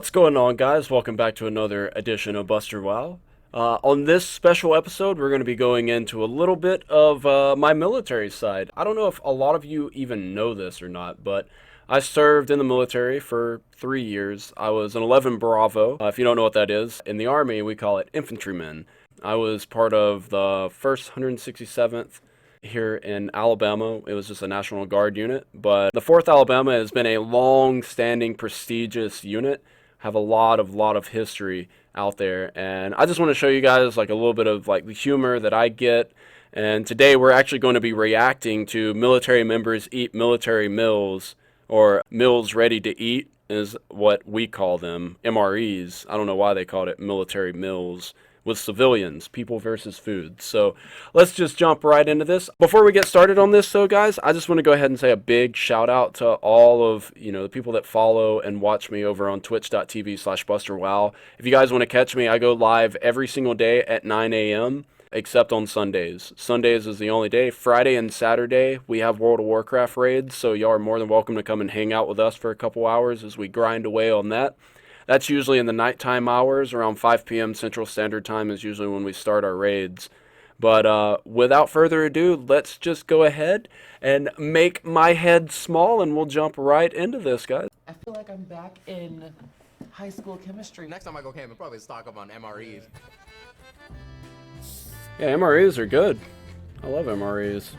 What's going on, guys? Welcome back to another edition of Buster Wow. On this special episode, we're going to be going into a little bit of my military side. I don't know if a lot of you even know this or not, but I served in the military for 3 years. I was an 11 Bravo. If you don't know what that is, in the Army, we call it Infantryman. I was part of the 1st 167th here in Alabama. It was just a National Guard unit, but the 4th Alabama has been a long-standing, prestigious unit. Have a lot of history out there, and I just want to show you guys like a little bit of like the humor that I get. And today we're actually going to be reacting to military members eat military meals, or meals ready to eat is what we call them, MREs. I don't know why they called it military meals, with civilians, people versus food. So let's just jump right into this. Before we get started on this though, guys, I just want to go ahead and say a big shout out to all of, the people that follow and watch me over on twitch.tv/BusterWow. If you guys want to catch me, I go live every single day at 9 a.m. except on Sundays. Sundays is the only day. Friday and Saturday, we have World of Warcraft raids, so y'all are more than welcome to come and hang out with us for a couple hours as we grind away on that. That's usually in the nighttime hours, around 5 p.m. Central Standard Time is usually when we start our raids. But without further ado, let's just go ahead and make my head small, and we'll jump right into this, guys. I feel like I'm back in high school chemistry. Next time I go camp, I'll probably stock up on MREs. Yeah, MREs are good. I love MREs.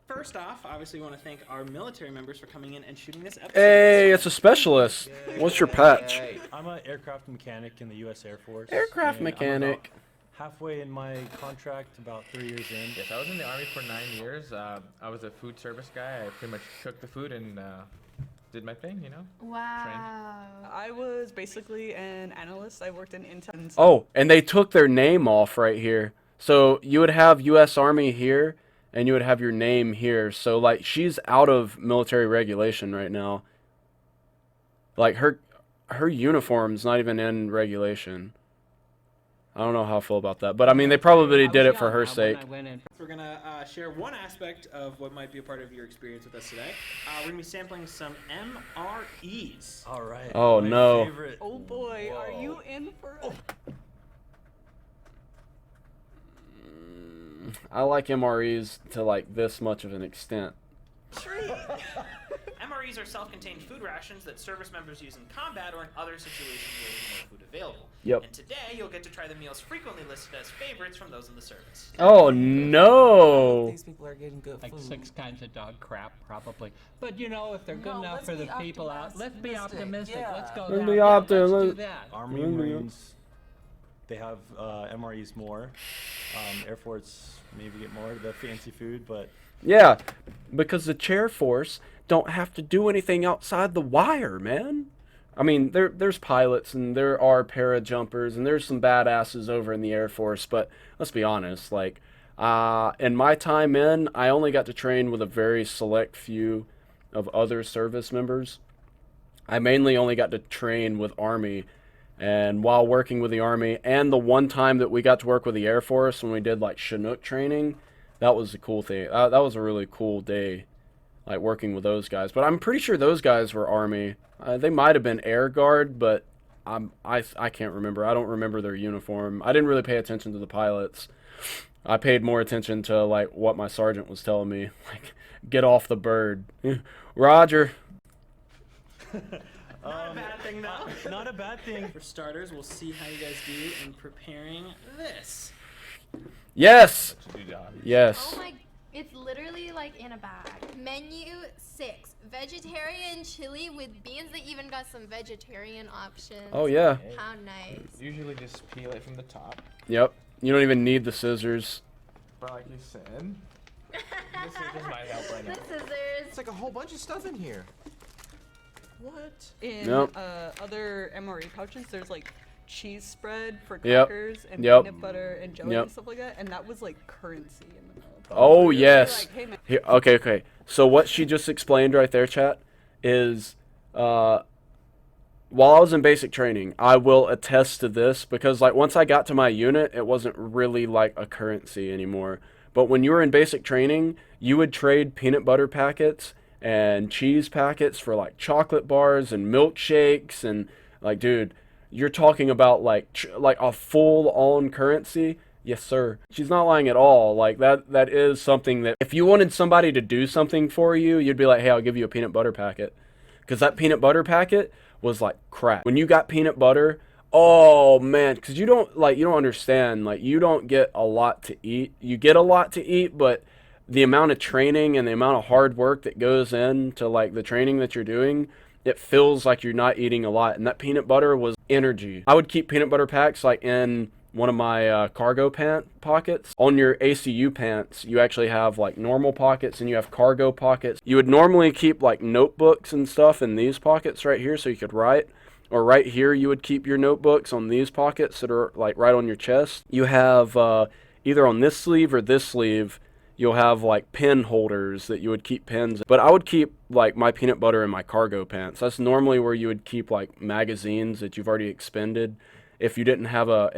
First off, obviously we want to thank our military members for coming in and shooting this episode. Hey, it's a specialist. What's your patch? I'm an aircraft mechanic in the U.S. Air Force. Aircraft and mechanic. I'm about halfway in my contract, about 3 years in. Yes, I was in the Army for 9 years. I was a food service guy. I pretty much cooked the food and did my thing, Wow. I was basically an analyst. I worked in Intel. Oh, and they took their name off right here. So you would have U.S. Army here, and you would have your name here. So, like, she's out of military regulation right now. Like, her uniform's not even in regulation. I don't know how I feel about that. But, I mean, they probably did it for her sake. We're going to share one aspect of what might be a part of your experience with us today. We're going to be sampling some MREs. All right. Oh, my no. favorite. Oh boy, Whoa. are you in for it? I like MREs to, like, this much of an extent. MREs are self-contained food rations that service members use in combat or in other situations where there's no food available. Yep. And today, you'll get to try the meals frequently listed as favorites from those in the service. Oh, no. These people are getting good Like food. 6 kinds of dog crap, probably. But if they're good No, enough let's for the be people out, let's be optimistic, optimistic. yeah. Let's go Let's down. be Yeah, let's optimistic. do that. Army and Marines, they have MREs more. Air Force maybe get more of the fancy food, but Yeah, because the chair force don't have to do anything outside the wire, man. I mean, there's pilots and there are parajumpers and there's some badasses over in the Air Force, but let's be honest, like, in my time in, I only got to train with a very select few of other service members. I mainly only got to train with Army, and while working with the Army, and the one time that we got to work with the Air Force when we did like Chinook training, that was a cool thing. That was a really cool day, like working with those guys. But I'm pretty sure those guys were Army. They might have been Air Guard, but I can't remember. I don't remember their uniform. I didn't really pay attention to the pilots. I paid more attention to like what my sergeant was telling me, like get off the bird, Roger. Not a bad thing, though. not a bad thing. For starters, we'll see how you guys do in preparing this. Yes. Yes. Oh my, it's literally like in a bag. Menu 6, vegetarian chili with beans. They even got some vegetarian options. Oh yeah. How nice. Usually just peel it from the top. Yep. You don't even need the scissors. But like you said, this might help right now. The scissors. It's like a whole bunch of stuff in here. What? In Yep. other MRE pouches, there's like cheese spread for Yep. crackers and Yep. peanut butter and jelly Yep. and stuff like that, and that was like currency in the military. Oh They're yes. like, hey, man. Here, okay. So what she just explained right there, chat, is while I was in basic training, I will attest to this because like once I got to my unit, it wasn't really like a currency anymore. But when you were in basic training, you would trade peanut butter packets and cheese packets for like chocolate bars and milkshakes, and like, dude, you're talking about like a full-on currency. Yes, sir. She's not lying at all. Like that is something that if you wanted somebody to do something for you, you'd be like, hey, I'll give you a peanut butter packet. Because that peanut butter packet was like crack. When you got peanut butter, oh man, because you don't understand, like, you don't get a lot to eat. You get a lot to eat, but the amount of training and the amount of hard work that goes into like the training that you're doing, it feels like you're not eating a lot. And that peanut butter was energy. I would keep peanut butter packs like in one of my cargo pant pockets. On your ACU pants, you actually have like normal pockets and you have cargo pockets. You would normally keep like notebooks and stuff in these pockets right here so you could write. Or right here you would keep your notebooks on these pockets that are like right on your chest. You have either on this sleeve or this sleeve, you'll have like pen holders that you would keep pens. But I would keep like my peanut butter in my cargo pants. That's normally where you would keep like magazines that you've already expended. If you didn't have a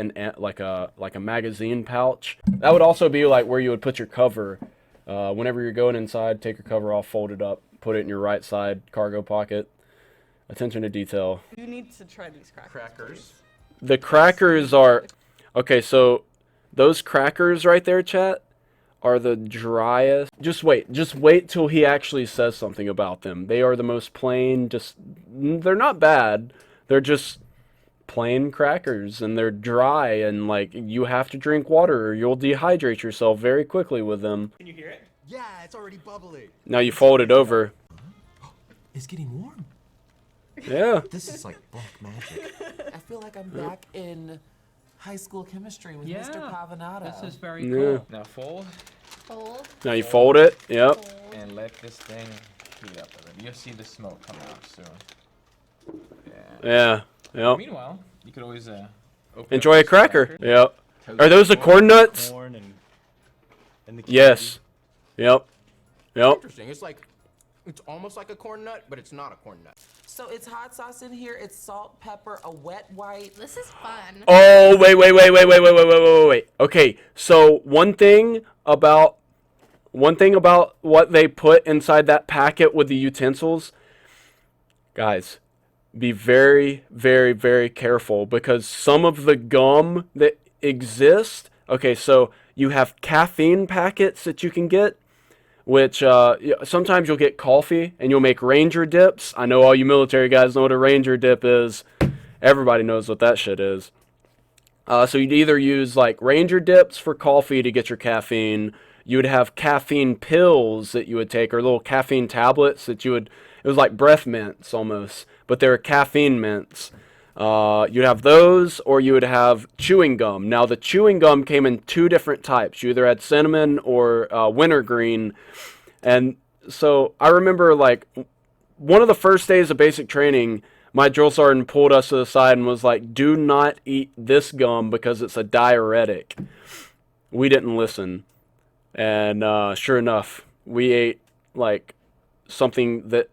magazine pouch, that would also be like where you would put your cover. Whenever you're going inside, take your cover off, fold it up, put it in your right side cargo pocket. Attention to detail. You need to try these crackers. The crackers are okay. So those crackers right there, chat, are the driest. Just wait till he actually says something about them. They are the most plain. They're not bad. They're just plain crackers, and they're dry, and like you have to drink water or you'll dehydrate yourself very quickly with them. Can you hear it? Yeah, it's already bubbling. Now you fold it over. It's getting warm. Yeah. This is like black magic. I feel like I'm back in high school chemistry with Yeah, Mr. Pavanato. This is very Yeah. cool. Now fold Fold. Now you fold it. Yep. Fold. and let this thing heat up a little. You'll see the smoke come out soon. Yeah. Yeah. Yep. Meanwhile, you could always open Enjoy up a these cracker. crackers. Yep. Are those the corn nuts? Corn and the Yes. Yep. Yep. Interesting. It's almost like a corn nut, but it's not a corn nut. So it's hot sauce in here, it's salt, pepper, a wet white. This is fun. Oh, wait. Okay, so one thing about what they put inside that packet with the utensils, guys, be very, very, very careful, because some of the gum that exist, okay, so you have caffeine packets that you can get, which sometimes you'll get coffee and you'll make Ranger dips. I know all you military guys know what a Ranger dip is. Everybody knows what that shit is. So you'd either use like Ranger dips for coffee to get your caffeine. You would have caffeine pills that you would take, or little caffeine tablets that it was like breath mints almost, but they were caffeine mints. You'd have those, or you would have chewing gum. Now, the chewing gum came in two different types. You either had cinnamon or wintergreen. And so I remember, like, one of the first days of basic training, my drill sergeant pulled us to the side and was like, do not eat this gum because it's a diuretic. We didn't listen. And sure enough, we ate, like, something that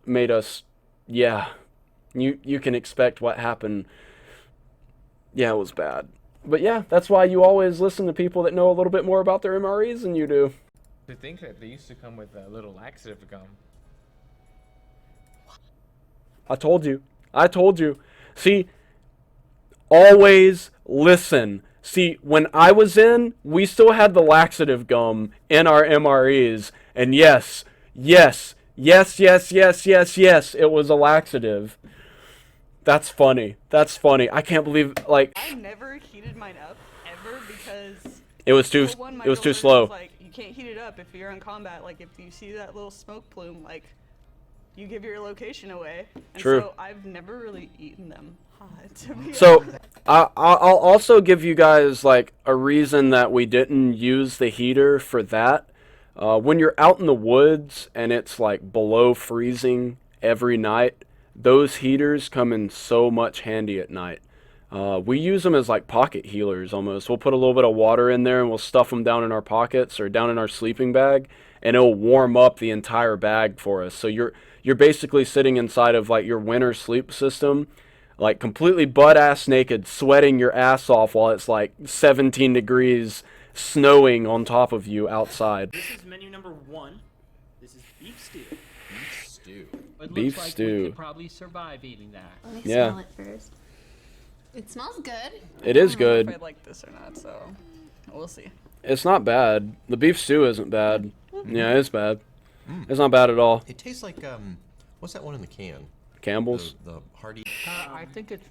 made us, yeah. You can expect what happened. Yeah, it was bad. But yeah, that's why you always listen to people that know a little bit more about their MREs than you do. To think that they used to come with a little laxative gum. I told you. See, always listen. See, when I was in, we still had the laxative gum in our MREs. And yes, it was a laxative. That's funny. I can't believe, like, I never heated mine up ever because it was too slow. Like, you can't heat it up if you're in combat. Like, if you see that little smoke plume, like, you give your location away. And True. So I've never really eaten them hot. To be So honest. I'll also give you guys like a reason that we didn't use the heater for that. When you're out in the woods and it's like below freezing every night, those heaters come in so much handy at night. We use them as like pocket healers almost. We'll put a little bit of water in there and we'll stuff them down in our pockets or down in our sleeping bag, and it'll warm up the entire bag for us. So you're basically sitting inside of like your winter sleep system, like completely butt-ass naked, sweating your ass off while it's like 17 degrees snowing on top of you outside. This is menu number 1. This is beef stew. Beef stew. It Beef looks like we stew. could probably survive eating that. Let me Yeah. smell it first. It smells good. It is I don't know if good. I like this or not, so we'll see. It's not bad. The beef stew isn't bad. Yeah, it's bad. It's not bad at all. It tastes like what's that one in the can? Campbell's. The hearty. I think it's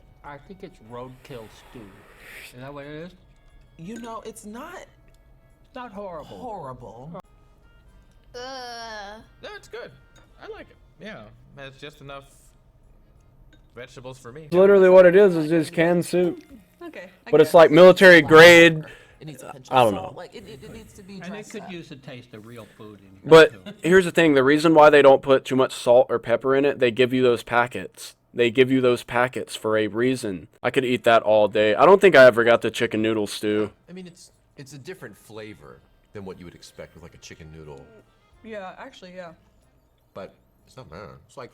roadkill stew. Is that what it is? You know, it's not It's not horrible. horrible. Ugh. No, it's good. I like it. Yeah, it's just enough vegetables for me. Literally what it is just canned soup. Okay. I But it's guess. like military grade. It needs a pinch I of don't salt. know. Like it needs to be And it dressed could up. use the taste of real food in here, But too. here's the thing, the reason why they don't put too much salt or pepper in it, they give you those packets. They give you those packets for a reason. I could eat that all day. I don't think I ever got the chicken noodle stew. I mean, it's a different flavor than what you would expect with like a chicken noodle, Yeah, actually, yeah. but it's not bad. It's like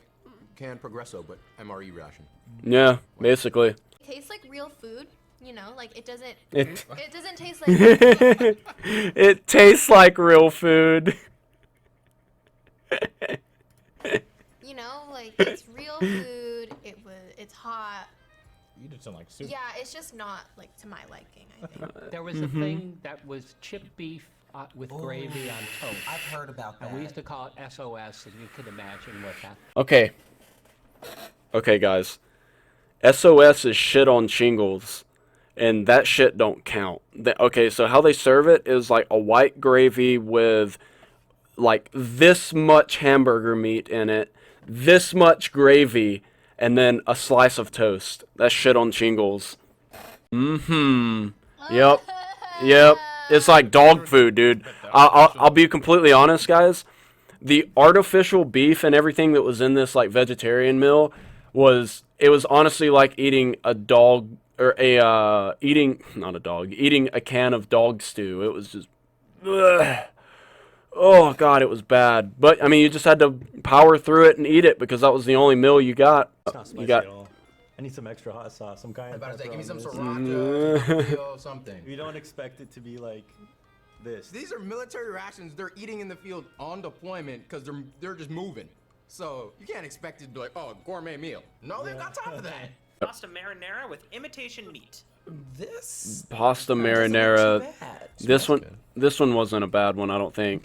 canned Progresso, but MRE ration. Yeah, basically. It tastes like real food. You know, like it doesn't. It It doesn't taste like. it tastes like real food. You know, like it's real food. It's hot. You just don't like soup. Yeah, it's just not like to my liking. I think. There was a thing that was chipped beef with gravy on toast. I've heard about that. And we used to call it SOS, and you could imagine what that. Okay. Okay, guys. SOS is shit on shingles. And that shit don't count. Okay, so how they serve it is like a white gravy with like this much hamburger meat in it, this much gravy, and then a slice of toast. That's shit on shingles. Yep. Yep. It's like dog food, dude. I'll be completely honest, guys. The artificial beef and everything that was in this like vegetarian meal was honestly like eating a dog or eating a can of dog stew. It was just ugh. Oh god, it was bad. But I mean, you just had to power through it and eat it because that was the only meal you got. It's not spicy You got at all. I need some extra hot sauce, some I'm cayenne about to say, pepper give me on some this. sriracha, some mayo, something. We don't expect it to be like this. These are military rations. They're eating in the field on deployment because they're just moving. So you can't expect it to be like, oh, gourmet meal. No, they've got time for that. Pasta marinara with imitation meat. This Pasta doesn't look marinara. too bad. This one wasn't a bad one, I don't think.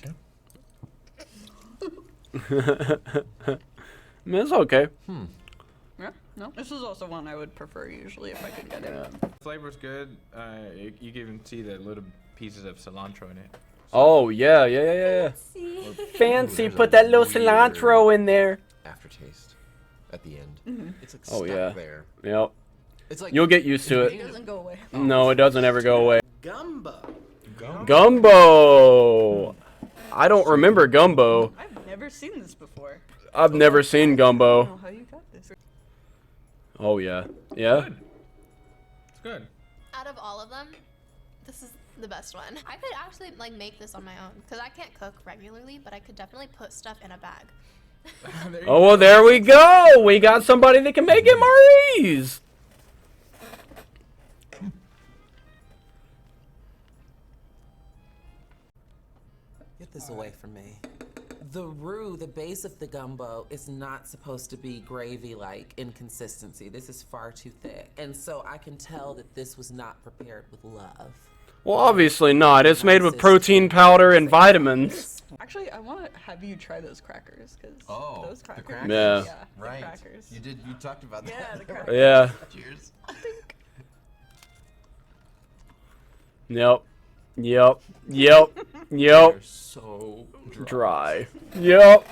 I mean, it's okay. Yeah, no. This is also one I would prefer usually if I could get it. Flavor's good. You can even see the little pieces of cilantro in it. Oh yeah. See. Fancy, There's put a that little weird cilantro in there. Aftertaste at the end. It's like Oh, stuck yeah. there. Yep. It's like You'll get used to It it. doesn't go away. No, it doesn't ever go away. Gumbo. Gumbo. I don't remember gumbo. I've never seen this before. I've never seen I don't gumbo. know how you got this. Oh yeah. Yeah. It's good. Out of all of them, this is the best one. I could actually like make this on my own because I can't cook regularly, but I could definitely put stuff in a bag. There you Oh well, there we go. We got somebody that can make MREs. Get this away from me. The roux, the base of the gumbo, is not supposed to be gravy-like in consistency. This is far too thick. And so I can tell that this was not prepared with love. Well, obviously not. It's made with protein powder and vitamins. Actually, I want to have you try those crackers because Oh, those the crackers. crackers? Yeah. the right. crackers. You talked about Yeah, that. the crackers. Yeah. Cheers. Yep. Yep. They're so Dry. Yep.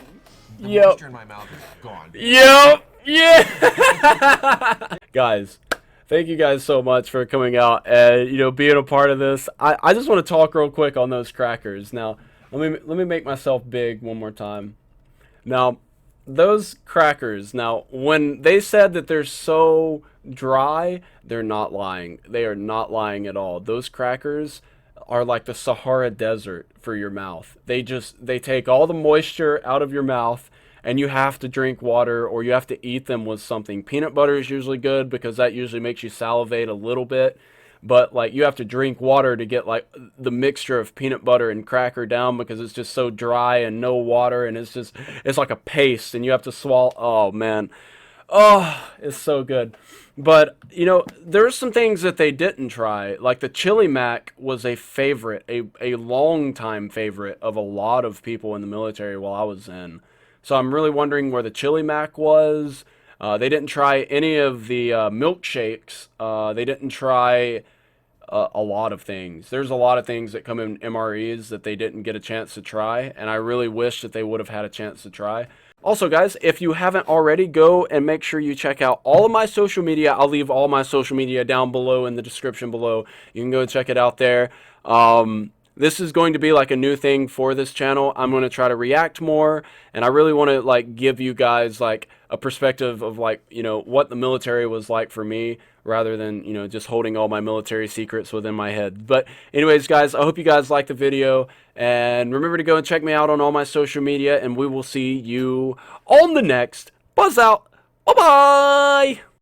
The Yep. moisture in my mouth is gone. Yep. Yeah. Guys, thank you guys so much for coming out and being a part of this. I just want to talk real quick on those crackers. Now, let me make myself big one more time. Now, those crackers. Now, when they said that they're so dry, they're not lying. They are not lying at all. Those crackers are like the Sahara Desert for your mouth. They take all the moisture out of your mouth and you have to drink water or you have to eat them with something. Peanut butter is usually good because that usually makes you salivate a little bit. but like you have to drink water to get like the mixture of peanut butter and cracker down because it's just so dry and no water, and it's like a paste and you have to swallow. Oh man. Oh, it's so good. But, you know, there's some things that they didn't try. Like the chili mac was a favorite, a long time favorite of a lot of people in the military while I was in. So I'm really wondering where the chili mac was. They didn't try any of the milkshakes. They didn't try a lot of things. There's a lot of things that come in MREs that they didn't get a chance to try, and I really wish that they would have had a chance to try. Also, guys, if you haven't already, go and make sure you check out all of my social media. I'll leave all my social media down below in the description below. You can go check it out there. This is going to be like a new thing for this channel. I'm going to try to react more, and I really want to like give you guys like a perspective of like, you know, what the military was like for me, rather than, you know, just holding all my military secrets within my head. But anyways, guys, I hope you guys liked the video, and remember to go and check me out on all my social media, and we will see you on the next Buzz Out. Bye bye.